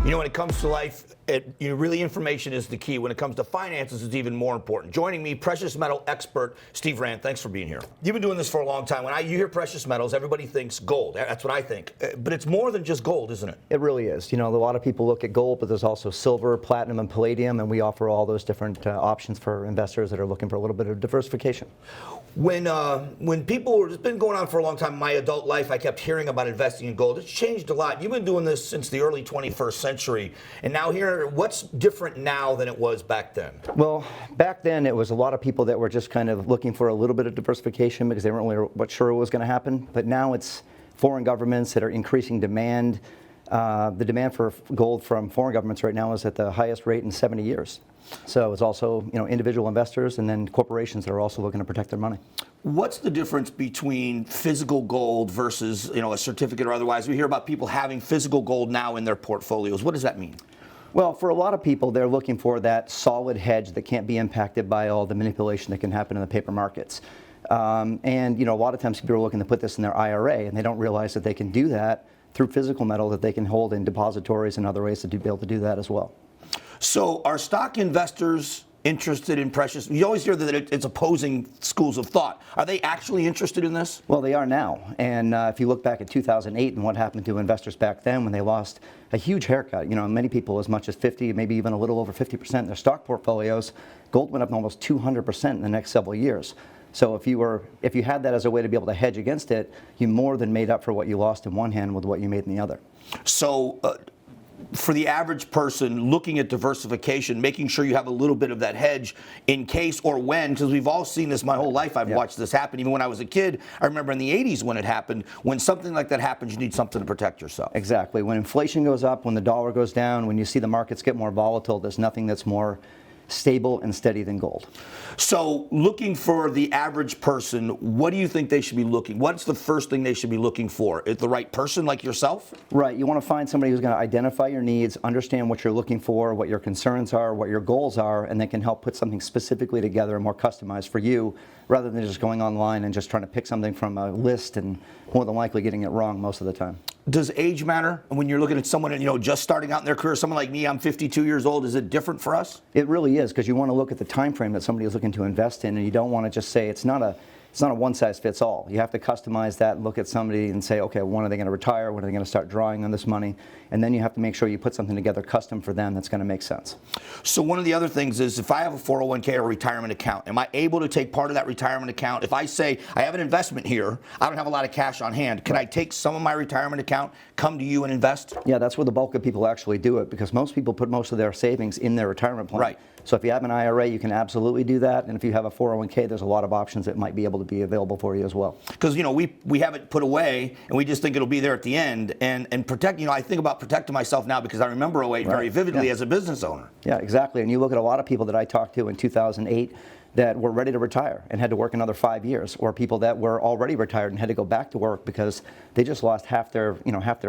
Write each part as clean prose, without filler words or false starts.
You know, when it comes to life, really information is the key. When it comes to finances, it's even more important. Joining me, precious metal expert Steve Rand. Thanks for being here. You've been doing this for a long time. When you hear precious metals, everybody thinks gold. That's what I think. But it's more than just gold, isn't it? It really is. You know, a lot of people look at gold, but there's also silver, platinum, and palladium, and we offer all those different options for investors that are looking for a little bit of diversification. When people, it's been going on for a long time in my adult life, I kept hearing about investing in gold. It's changed a lot. You've been doing this since the early 21st century. And now here, what's different now than it was back then? Well, back then it was a lot of people that were just kind of looking for a little bit of diversification because they weren't really sure what was going to happen. But now it's foreign governments that are increasing demand. The demand for gold from foreign governments right now is at the highest rate in 70 years. So it's also, you know, individual investors and then corporations that are also looking to protect their money. What's the difference between physical gold versus, you know, a certificate or otherwise? We hear about people having physical gold now in their portfolios. What does that mean? Well, for a lot of people, they're looking for that solid hedge that can't be impacted by all the manipulation that can happen in the paper markets. And, you know, a lot of times people are looking to put this in their IRA, and they don't realize that they can do that through physical metal that they can hold in depositories and other ways to be able to do that as well. So are stock investors interested in precious? You always hear that it's opposing schools of thought. Are they actually interested in this? Well, they are now. And if you look back at 2008 and what happened to investors back then when they lost a huge haircut, you know, many people as much as 50, maybe even a little over 50% in their stock portfolios, gold went up almost 200% in the next several years. So if you had that as a way to be able to hedge against it, you more than made up for what you lost in one hand with what you made in the other. So for the average person looking at diversification, making sure you have a little bit of that hedge in case or when, because we've all seen this my whole life. I've watched this happen. Even when I was a kid, I remember in the 80s when it happened. When something like that happens, you need something to protect yourself. Exactly. When inflation goes up, when the dollar goes down, when you see the markets get more volatile, there's nothing that's more stable and steady than gold. So looking for the average person, what do you think they should be looking? What's the first thing they should be looking for? Is the right person like yourself? Right. You want to find somebody who's going to identify your needs, understand what you're looking for, what your concerns are, what your goals are, and they can help put something specifically together and more customized for you rather than just going online and just trying to pick something from a list and more than likely getting it wrong most of the time. Does age matter when you're looking at someone, you know, just starting out in their career? Someone like me, I'm 52 years old. Is it different for us? It really is, because you want to look at the time frame that somebody is looking to invest in, and you don't want to just say it's not a one size fits all. You have to customize that and look at somebody and say, okay, when are they going to retire? When are they going to start drawing on this money? And then you have to make sure you put something together custom for them that's going to make sense. So one of the other things is, if I have a 401k or retirement account, am I able to take part of that retirement account? If I say I have an investment here, I don't have a lot of cash on hand, can I take some of my retirement account, come to you and invest? Yeah, that's where the bulk of people actually do it, because most people put most of their savings in their retirement plan. Right. So if you have an IRA, you can absolutely do that. And if you have a 401k, there's a lot of options that might be able to be available for you as well. Because, you know, we have it put away and we just think it'll be there at the end. And protect, you know, I think about protecting myself now because I remember 08 very vividly as a business owner. Yeah, exactly. And you look at a lot of people that I talked to in 2008 that were ready to retire and had to work another 5 years, or people that were already retired and had to go back to work because they just lost half their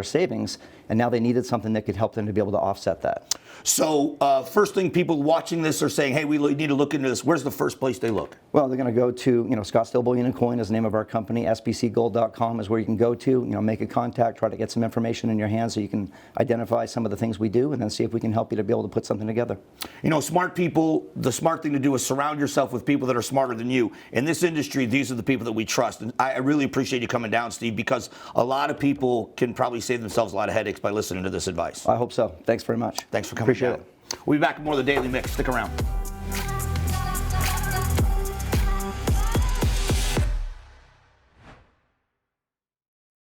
savings, and now they needed something that could help them to be able to offset that. So first thing people watching this are saying, hey, we need to look into this. Where's the first place they look? Well, they're going to go to, you know, Scottsdale Bullion Coin is the name of our company. SBCgold.com is where you can go to, you know, make a contact, try to get some information in your hands so you can identify some of the things we do, and then see if we can help you to be able to put something together. You know, smart people, the smart thing to do is surround yourself with people that are smarter than you. In this industry, these are the people that we trust. And I really appreciate you coming down, Steve, because a lot of people can probably save themselves a lot of headaches by listening to this advice. I hope so. Thanks very much. Thanks for coming down. Appreciate it. We'll be back with more of the Daily Mix. Stick around.